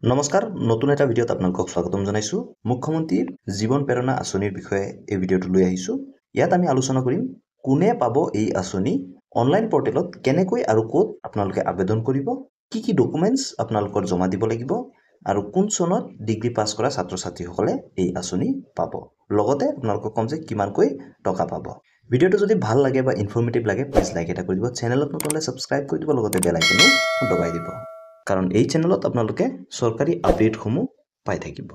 নমস্কাৰ নতুন এটা ভিডিঅ'ত আপোনালোকক স্বাগতম জনাইছো মুখ্যমন্ত্ৰীৰ জীৱন প্ৰেৰণা আঁচনিৰ বিষয়ে এই ভিডিঅ'টো লৈ আহিছো ইয়াত আমি আলোচনা কৰিম কোনে পাব এই আঁচনি অনলাইন পৰ্টেলত কেনেকৈ আৰু ক'ত আপোনালোকে আবেদন কৰিব কি ডকুমেন্টছ আপোনালোকৰ জমা দিব লাগিব আৰু কোন চনত ডিগ্ৰী পাছ কৰা ছাত্ৰ-ছাত্ৰীসকলে এই আঁচনি পাব লগতে আপোনালোকক কম যে কিমানকৈ টকা পাব ভিডিঅ'টো যদি ভাল লাগে বা ইনফৰমেটিভ লাগে প্লিজ লাইক এটা কৰি দিব চেনেলত নতুন হলে সাবস্ক্ৰাইব কৰি দিব লগতে বেল আইকনো দবাই দিব কাৰণ এই চেনেলত আপোনালোকে সৰকাৰি আপডেটসমূহ পাই থাকিব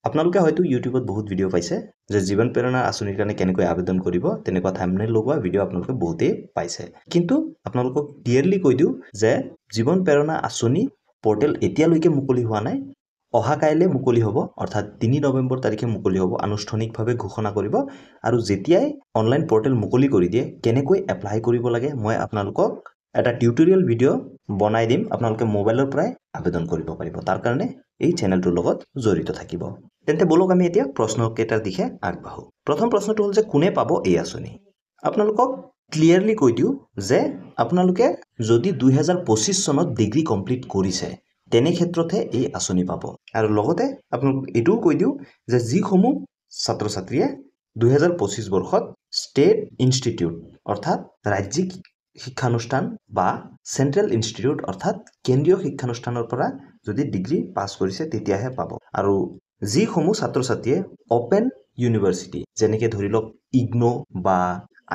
আপোনালোকে হয়তো ইউটিউবত বহুত ভিডিঅ পাইছে যে জীৱন প্ৰেৰণা আঁচনিৰ কাৰণে কেনেকৈ আবেদন কৰিব তেনেকুৱা থাম্বনেল লগোৱা ভিডিঅ আপোনালোকে বহুতেই পাইছে কিন্তু আপোনালোকক ক্লিয়াৰলি কৈ দিও যে জীৱন প্ৰেৰণা আঁচনি পোৰ্টেল এতিয়ালৈকে মুকলি হোৱা নাই অহা কাইলে মুকলি হ'ব অৰ্থাৎ 3 নৱেম্বৰ তাৰিখে মুকলি হ'ব আনুষ্ঠানিকভাৱে ঘোষণা কৰিব আৰু যেতিয়াই অনলাইন পোৰ্টেল মুকলি কৰি দিয়ে কেনেকৈ এপ্লাই কৰিব লাগে মই আপোনালোকক এটা টিউটোৰিয়েল ভিডিঅ বনাই দিম আপোনালোকে মোবাইলৰ পৰাই আবেদন কৰিব পাৰিব তাৰ কাৰণে এই চেনেলটোৰ লগত জড়িত থাকিব তেন্তে বলক আমি এতিয়া প্ৰশ্নকেইটাৰ দিশে আগবাঢ়ো প্ৰথম প্ৰশ্নটো হ'ল যে কোনে পাব এই আঁচনি আপোনালোকক ক্লিয়াৰলি কৈ দিও যে আপোনালোকে যদি 2025 চনত ডিগ্ৰী কমপ্লিট কৰিছে তেনে ক্ষেত্ৰতে এই আঁচনি পাব আৰু লগতে আপোনালোকক এটোও কৈ দিও যে যিসমূহ ছাত্ৰ-ছাত্ৰীয়ে 2025 বৰ্ষত ষ্টেট ইনষ্টিটিউট অৰ্থাৎ ৰাজ্যিক শিক্ষানুষ্ঠান বা সেন্ট্ৰেল ইনষ্টিটিউট অৰ্থাৎ কেন্দ্ৰীয় শিক্ষানুষ্ঠানৰ পৰা যদি ডিগ্ৰী পাছ কৰিছে তেতিয়াহে পাব আৰু যিসমূহ ছাত্ৰ-ছাত্ৰীয়ে ওপেন ইউনিভাৰ্সিটি যেনেকৈ ধৰিলক ইগনো বা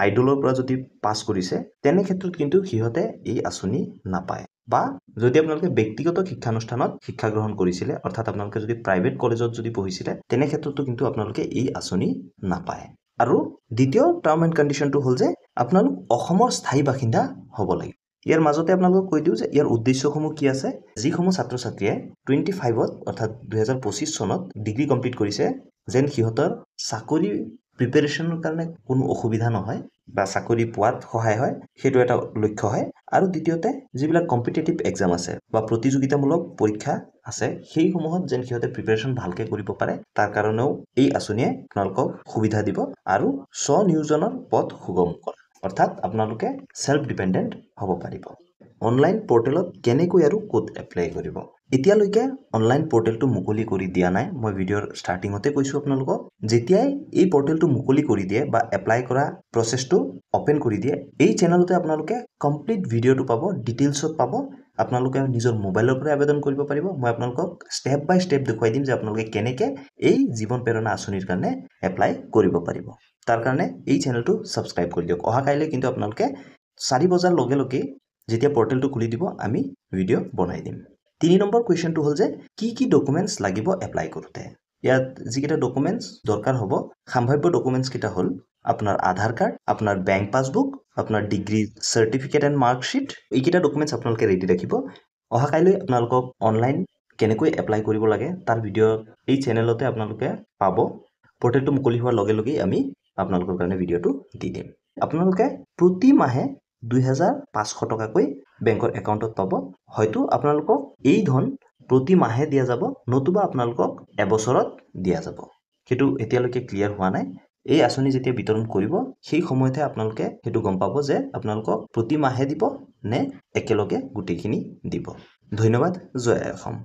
আইডলৰ পৰা যদি পাছ কৰিছে তেনে ক্ষেত্ৰত কিন্তু হিহতে এই আঁচনি নাপায় বা যদি আপোনালোকে ব্যক্তিগত শিক্ষানুষ্ঠানত শিক্ষা গ্ৰহণ কৰিছিলে অৰ্থাৎ আপোনালোকে যদি প্ৰাইভেট কলেজত যদি পঢ়িছিলে তেনে ক্ষেত্ৰতো কিন্তু আপোনালোকে এই আঁচনি নাপায় আৰু দ্বিতীয় টাৰ্ম এণ্ড কণ্ডিশ্যনটো হ'ল যে আপোনালোক অসমৰ স্থায়ী বাসিন্দা হ'ব লাগে ইয়াৰ মাজতে আপোনালোকক কৈ দিও যে ইয়াৰ উদ্দেশ্যসমূহ কি আছে যিসমূহ ছাত্ৰ-ছাত্ৰীয়ে 25ত অৰ্থাৎ 2025 চনত ডিগ্ৰী কমপ্লিট কৰিছে যেন হিহতৰ চাকৰি প্ৰিপাৰেচনৰ কাৰণে কোনো অসুবিধা নহয় বা চাকৰি পোৱাত সহায় হয় সেইটো এটা লক্ষ্য হয় আৰু দ্বিতীয়তে যিবিলাক কম্পিটিটিভ এক্সাম আছে বা প্ৰতিযোগিতামূলক পৰীক্ষা আছে সেই সমূহত যেন হিহতে প্ৰিপাৰেচন ভালকে কৰিব পাৰে তাৰ কাৰণেও এই আঁচনিয়ে আপোনালোকক সুবিধা দিব আৰু স্বনিয়োজনৰ পথ সুগম কৰে অৰ্থাৎ আপোনালোকে সেলফ ডিপেন্ডেন্ট হ'ব পাৰিব অনলাইন পোৰ্টেলত কেনেকৈ আৰু কোড এপ্লাই কৰিব এতিয়ালৈকে অনলাইন পোৰ্টেলটো মুকলি কৰি দিয়া নাই মই ভিডিঅ'ৰ ষ্টাৰ্টিংতে কৈছো আপোনালোকক যেতিয়াই এই পোৰ্টেলটো মুকলি কৰি দিয়ে বা এপ্লাই কৰা প্ৰসেসটো ওপেন কৰি দিয়ে এই চেনেলতে আপোনালোকে কমপ্লিট ভিডিঅ'টো পাব ডিটেইলছত পাব আপোনালোকে নিজৰ মোবাইলৰ পৰা আবেদন কৰিব পাৰিব মই আপোনালোকক স্টেপ বাই স্টেপ দেখুৱাই দিম যে আপোনালোকে কেনেকৈ এই জীৱন প্ৰেৰণা আঁচনিৰ কাৰণে এপ্লাই কৰিব পাৰিব তাৰ কাৰণে এই চেনেলটো সাবস্ক্ৰাইব কৰি দিয়ক অহা কাইলৈ কিন্তু আপোনালোকে 4 বজাৰ লগে লগে যেতিয়া পোৰ্টেলটো খুলি দিব আমি ভিডিঅ বনাই দিম 3 নম্বৰ কোৱেশ্চনটো হ'ল যে কি ডকুমেন্টছ লাগিব এপ্লাই কৰোতে ইয়াত যিকেইটা ডকুমেন্টছ দৰকাৰ হ'ব সম্ভাৱ্য ডকুমেন্টছ কিটা হ'ল আপোনাৰ আধাৰ কাৰ্ড আপোনাৰ বেংক পাছবুক আপোনাৰ ডিগ্ৰী সাৰ্টিফিকেট এণ্ড মাৰ্কশিট এইকেইটা ডকুমেন্টছ আপোনালোকে ৰেডি ৰাখিব অহা কাইলৈ আপোনালোকক অনলাইন কেনেকৈ এপ্লাই কৰিব লাগে তাৰ ভিডিঅ এই চেনেলতে আপোনালোকে পাব পোৰ্টেলটো মুকলি হোৱাৰ লগে লগে আমি আপোনালোকৰ কাৰণে ভিডিঅ'টো দি দিম আপোনালোকে প্ৰতি মাহে 2500 টকাকৈ বেংকৰ একাউণ্টত পাব হয়তো আপোনালোকক এই ধন প্ৰতি মাহে দিয়া যাব নতুবা আপোনালোকক এবছৰত দিয়া যাব কিন্তু এতিয়ালৈকে ক্লিয়াৰ হোৱা নাই এই আঁচনি যেতিয়া বিতৰণ কৰিব সেই সময়তে আপোনালোকে হেতু গম পাব যে আপোনালোকক প্ৰতি মাহে দিব নে একেলগে গুটেখিনি দিব ধন্যবাদ জয় অসম